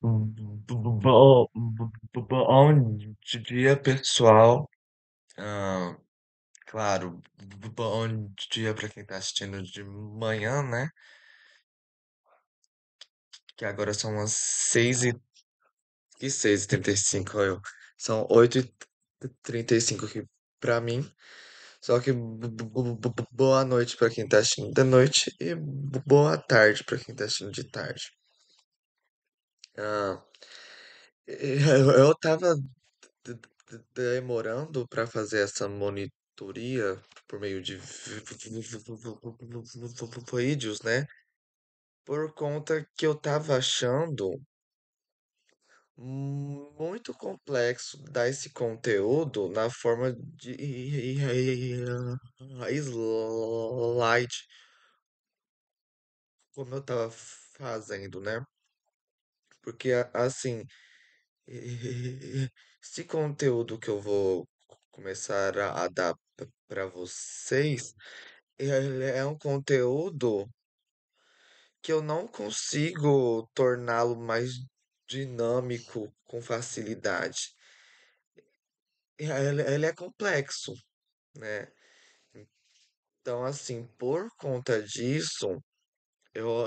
Bom dia, pessoal. Ah, claro, bom dia para quem está assistindo de manhã, né? Que agora são as 6h35, são 8h35 aqui para mim. Só que boa noite para quem está assistindo de noite e boa tarde para quem está assistindo de tarde. Ah, eu tava demorando para fazer essa monitoria por meio de vídeos, né? Por conta que eu tava achando muito complexo dar esse conteúdo na forma de slide, como eu tava fazendo, né? Porque assim, esse conteúdo que eu vou começar a dar para vocês, ele é um conteúdo que eu não consigo torná-lo mais dinâmico com facilidade. Ele é complexo, né? Então, assim, por conta disso, eu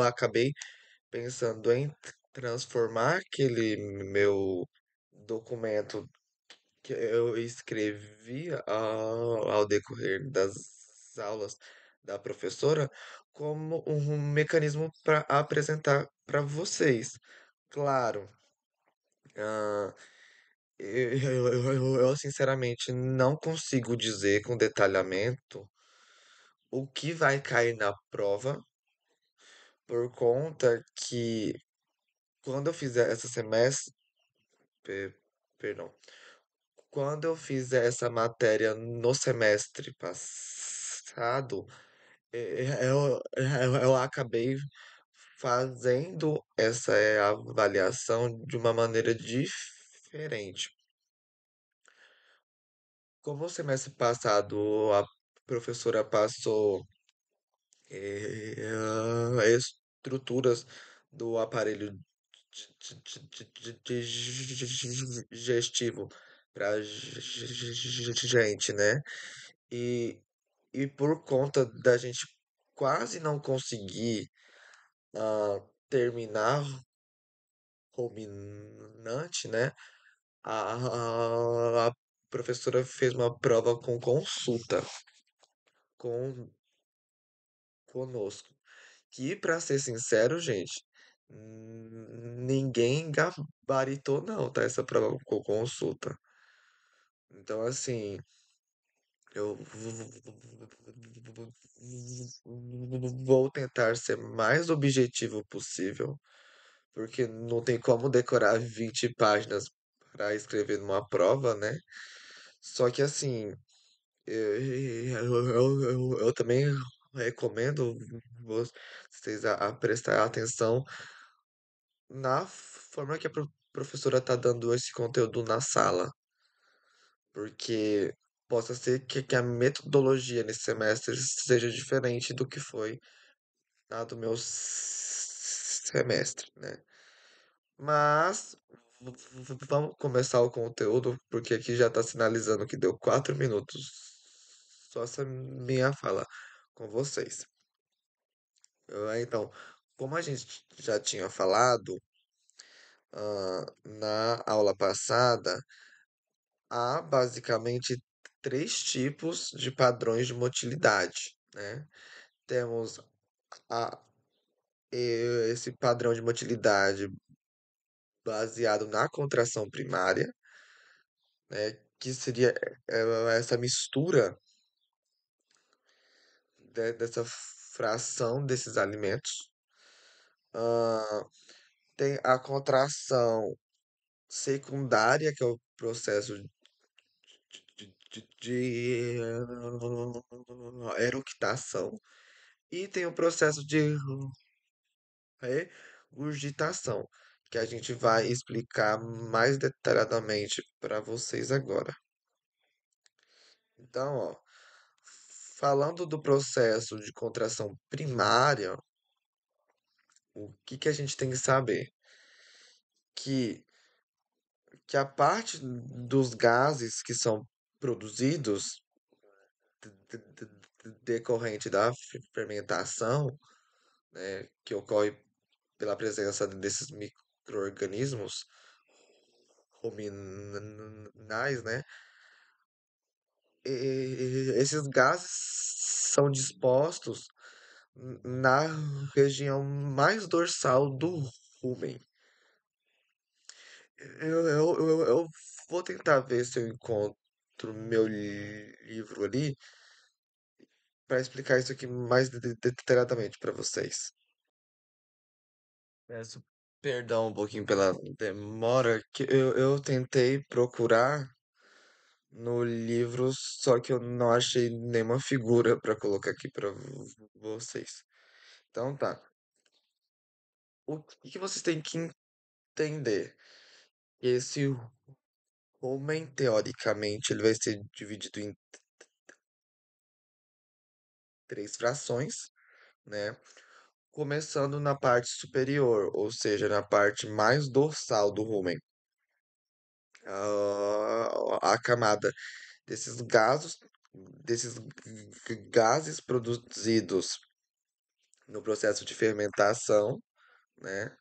acabei pensando em transformar aquele meu documento que eu escrevi ao decorrer das aulas da professora como um mecanismo para apresentar para vocês. Claro, ah, eu sinceramente não consigo dizer com detalhamento o que vai cair na prova, por conta que quando eu fizer essa semestre, perdão, quando eu fizer essa matéria no semestre passado, eu acabei fazendo essa avaliação de uma maneira diferente. Como o semestre passado a professora passou estruturas do aparelho digestivo para gente, né? E, e por conta da gente quase não conseguir terminar ruminante, né? A professora fez uma prova com consulta com conosco. Que, pra ser sincero, gente, ninguém gabaritou não, tá? Essa prova com consulta. Então, assim, eu vou tentar ser mais objetivo possível, porque não tem como decorar 20 páginas para escrever numa prova, né? Só que, assim, eu também recomendo vocês a prestar atenção na forma que a professora está dando esse conteúdo na sala, porque possa ser que a metodologia nesse semestre seja diferente do que foi na do meu semestre, né? Mas vamos começar o conteúdo, porque aqui já está sinalizando que deu 4 minutos. Só essa minha fala com vocês. Então, como a gente já tinha falado, na aula passada, há basicamente três tipos de padrões de motilidade, né? Temos a, esse padrão de motilidade baseado na contração primária, né? Que seria essa mistura dessa fração desses alimentos. Ah, tem a contração secundária, que é o processo de eructação, e tem o processo de regurgitação, que a gente vai explicar mais detalhadamente para vocês agora. Então, ó, falando do processo de contração primária, o que que a gente tem que saber? Que, que a parte dos gases que são produzidos decorrente da fermentação, né, que ocorre pela presença desses micro-organismos ruminais, né? Esses gases são dispostos na região mais dorsal do rumen. Eu vou tentar ver se eu encontro meu livro ali para explicar isso aqui mais detalhadamente para vocês. Peço perdão um pouquinho pela demora, que eu tentei procurar no livro, só que eu não achei nenhuma figura para colocar aqui para vocês. Então tá. O que que vocês têm que entender? Esse rumen, teoricamente, ele vai ser dividido em três frações, né? Começando na parte superior, ou seja, na parte mais dorsal do rumen. A camada desses gases produzidos no processo de fermentação, né?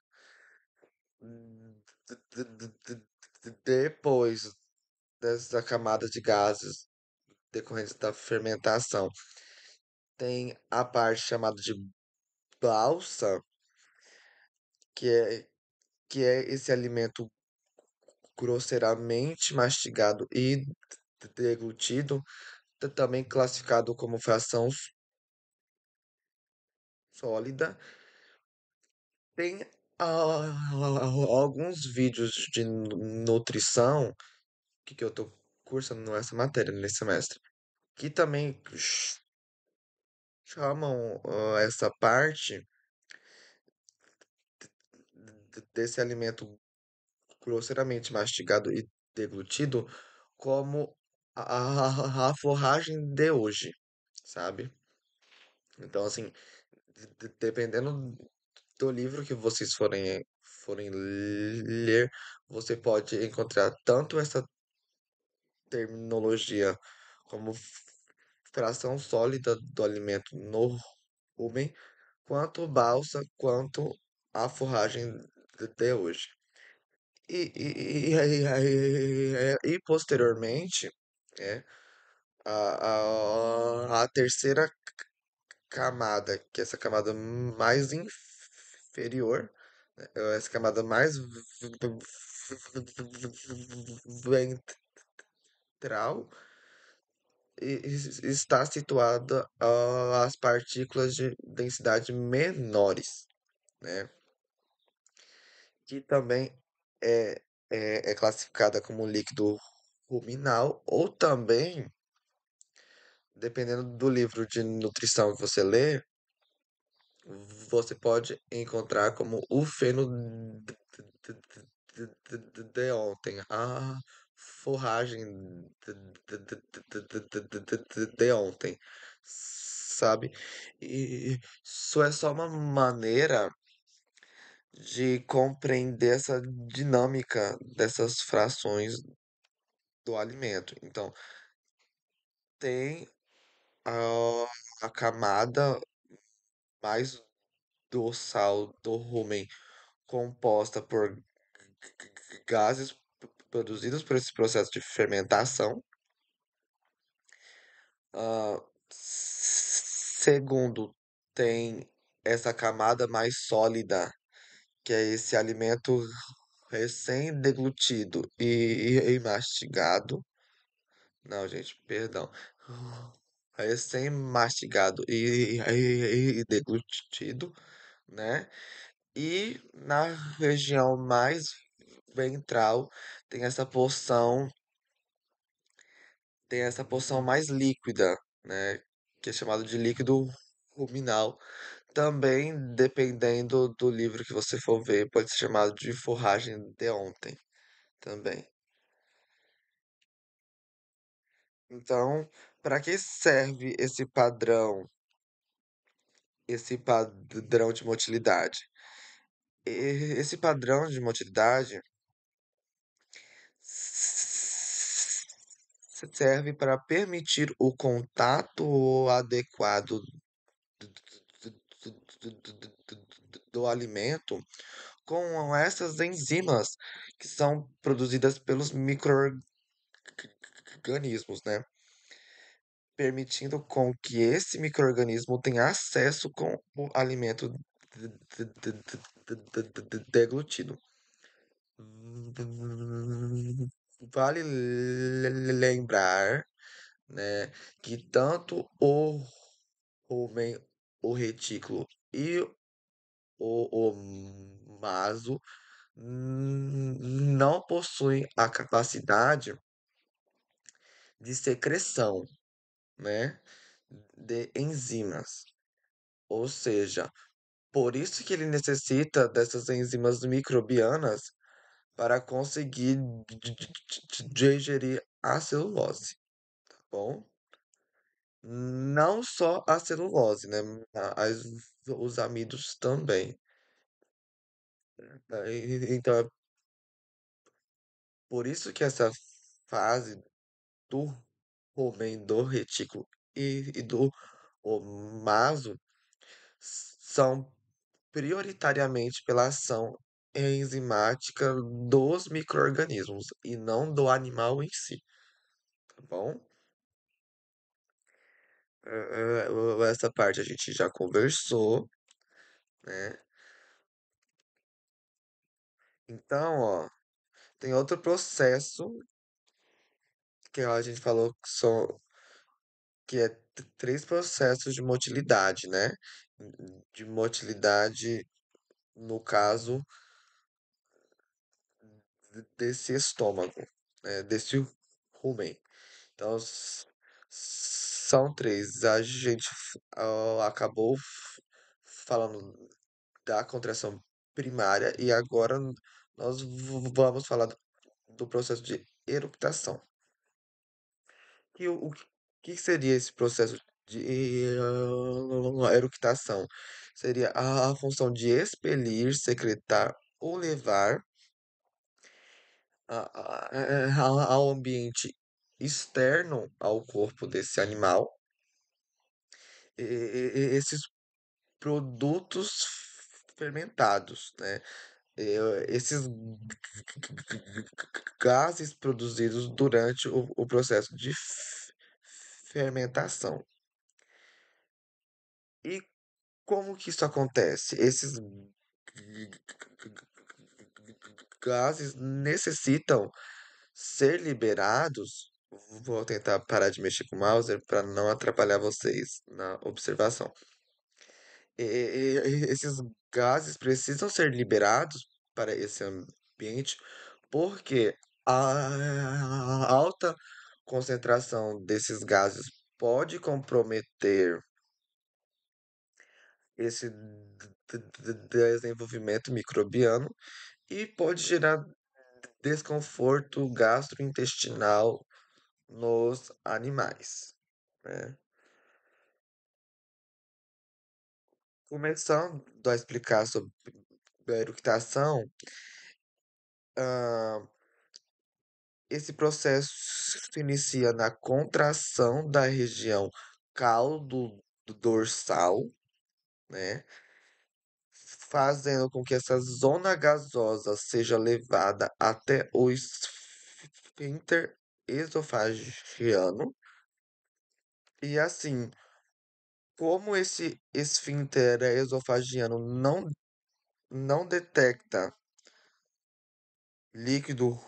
Depois dessa camada de gases decorrentes da fermentação, tem a parte chamada de balsa, que é, que é esse alimento grosseiramente mastigado e deglutido, também classificado como fração sólida. Tem alguns vídeos de nutrição que eu tô cursando essa matéria nesse semestre, que também chamam essa parte desse alimento grosseiramente mastigado e deglutido como a forragem de hoje, sabe? Então, assim, dependendo do livro que vocês forem ler, você pode encontrar tanto essa terminologia como fração sólida do alimento no rumen, quanto balsa, quanto a forragem de hoje. E posteriormente, né, a terceira camada, que é essa camada mais inferior, né, essa camada mais ventral, está situada as partículas de densidade menores, né? Que também é classificada como líquido ruminal, ou também, dependendo do livro de nutrição que você lê, você pode encontrar como o feno de ontem, a forragem de ontem, sabe? E isso é só uma maneira de compreender essa dinâmica dessas frações do alimento. Então, tem a camada mais dorsal do rumen, composta por gases produzidos por esse processo de fermentação. Ah, segundo, tem essa camada mais sólida, que é esse alimento recém-deglutido e mastigado. Não, gente, perdão. Recém-mastigado e deglutido, né? E na região mais ventral tem essa porção, tem essa porção mais líquida, né? Que é chamado de líquido ruminal. Também, dependendo do livro que você for ver, pode ser chamado de forragem de ontem também. Então, para que serve esse padrão de motilidade? Esse padrão de motilidade serve para permitir o contato adequado do alimento com essas enzimas que são produzidas pelos micro-organismos, né? Permitindo com que esse micro-organismo tenha acesso com o alimento deglutido. Vale lembrar, né, que tanto o rumen, o retículo e o maso não possuem a capacidade de secreção, né, de enzimas. Ou seja, por isso que ele necessita dessas enzimas microbianas para conseguir digerir a celulose, tá bom? Não só a celulose, né? Os amidos também. Então, é por isso que essa fase do rumen, do retículo e do omaso são prioritariamente pela ação enzimática dos micro-organismos e não do animal em si, tá bom? Essa parte a gente já conversou, né? Então, ó, tem outro processo que a gente falou que é três processos de motilidade, né? De motilidade, no caso, desse estômago, né? Desse rumen. Então, são três. A gente acabou falando da contração primária e agora nós vamos falar do processo de eructação. O que seria esse processo de eructação? Seria a função de expelir, secretar ou levar ao ambiente externo ao corpo desse animal esses produtos fermentados, né? Esses gases produzidos durante o processo de fermentação. E como que isso acontece? Esses gases necessitam ser liberados. Vou tentar parar de mexer com o mouse para não atrapalhar vocês na observação. Esses gases precisam ser liberados para esse ambiente porque a alta concentração desses gases pode comprometer esse desenvolvimento microbiano e pode gerar desconforto gastrointestinal nos animais, né? Começando a explicar sobre a eructação, ah, esse processo se inicia na contração da região caldo dorsal, né? Fazendo com que essa zona gasosa seja levada até o esfíncter esofagiano. E assim, como esse esfíncter esofagiano não detecta líquido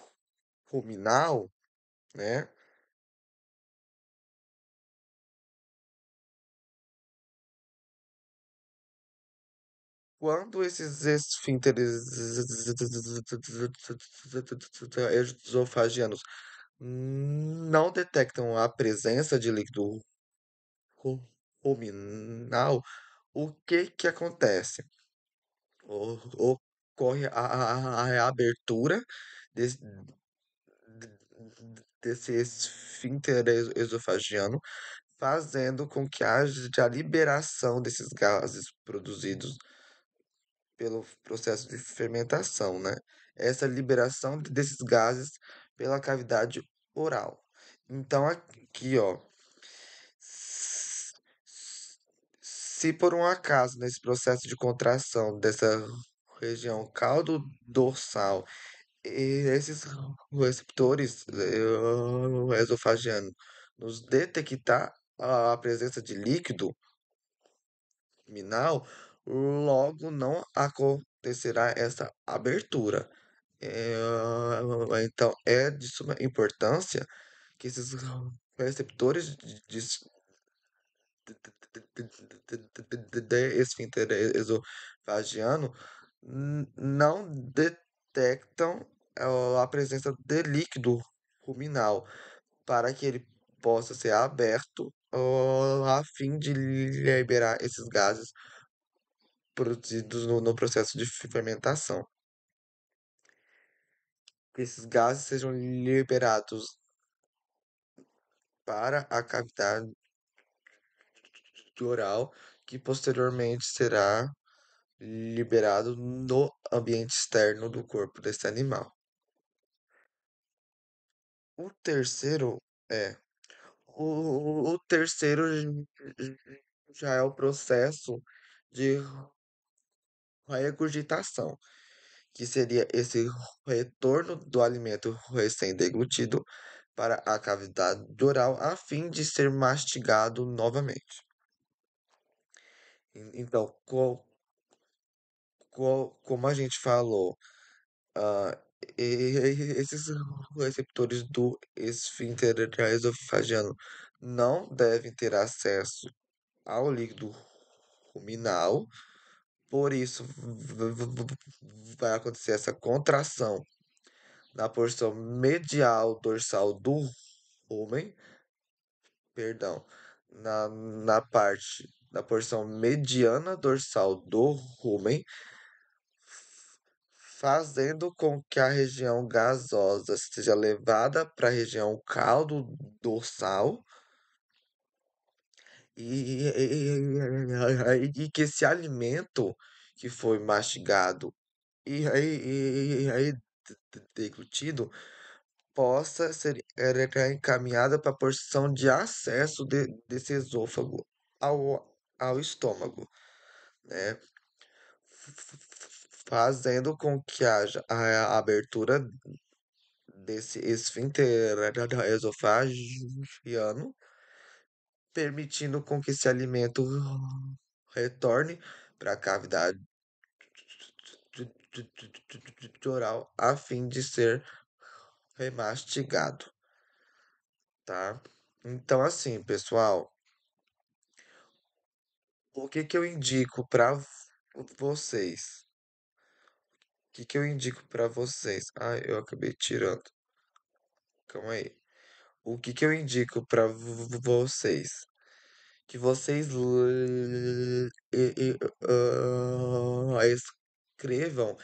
ruminal, né? Quando esses esfínteres esofagianos não detectam a presença de líquido ruminal, o que que acontece? Ocorre a reabertura desse, desse esfíncter esofagiano, fazendo com que haja a liberação desses gases produzidos pelo processo de fermentação, né? Essa liberação desses gases pela cavidade oral. Então, aqui, ó, se por um acaso nesse processo de contração dessa região caldo dorsal, esses receptores esofagianos nos detectar a presença de líquido minal, logo não acontecerá essa abertura. Então, é de suma importância que esses receptores de esfíncter esofagiano não detectam a presença de líquido ruminal para que ele possa ser aberto a fim de liberar esses gases produzidos no processo de fermentação. Que esses gases sejam liberados para a cavidade oral, que posteriormente será liberado no ambiente externo do corpo desse animal. O terceiro é o terceiro já é o processo de regurgitação, que seria esse retorno do alimento recém-deglutido para a cavidade oral a fim de ser mastigado novamente. Então, como a gente falou, ah, esses receptores do esfíncter esofagiano não devem ter acesso ao líquido ruminal, por isso vai acontecer essa contração na porção medial dorsal do rumen, perdão, na parte da porção mediana dorsal do rumen, fazendo com que a região gasosa seja levada para a região caldo dorsal e que esse alimento que foi mastigado e deglutido possa ser encaminhado para a porção de acesso desse esôfago ao estômago, né? Fazendo com que haja a abertura desse esfíncter esofagiano, permitindo com que esse alimento retorne para a cavidade oral a fim de ser remastigado, tá? Então, assim, pessoal, o que que eu indico para vocês? O que que eu indico para vocês? Ah, eu acabei tirando. Calma aí. O que que eu indico para vocês? Que vocês escrevam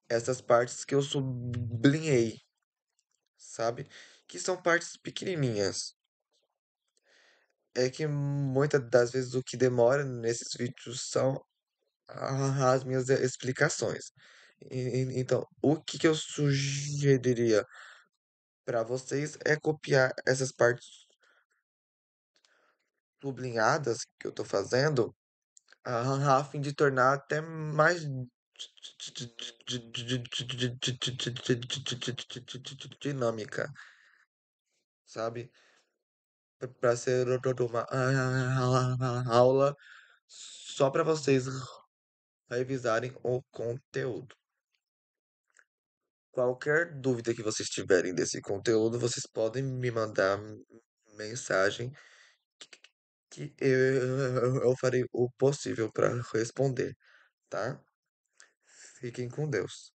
essas partes que eu sublinhei, sabe? Que são partes pequenininhas. É que muitas das vezes o que demora nesses vídeos são as minhas explicações. Então, o que que eu sugeriria para vocês é copiar essas partes sublinhadas que eu estou fazendo a fim de tornar até mais dinâmica, sabe? Para ser uma aula só para vocês revisarem o conteúdo. Qualquer dúvida que vocês tiverem desse conteúdo, vocês podem me mandar mensagem que eu farei o possível para responder, tá? Fiquem com Deus.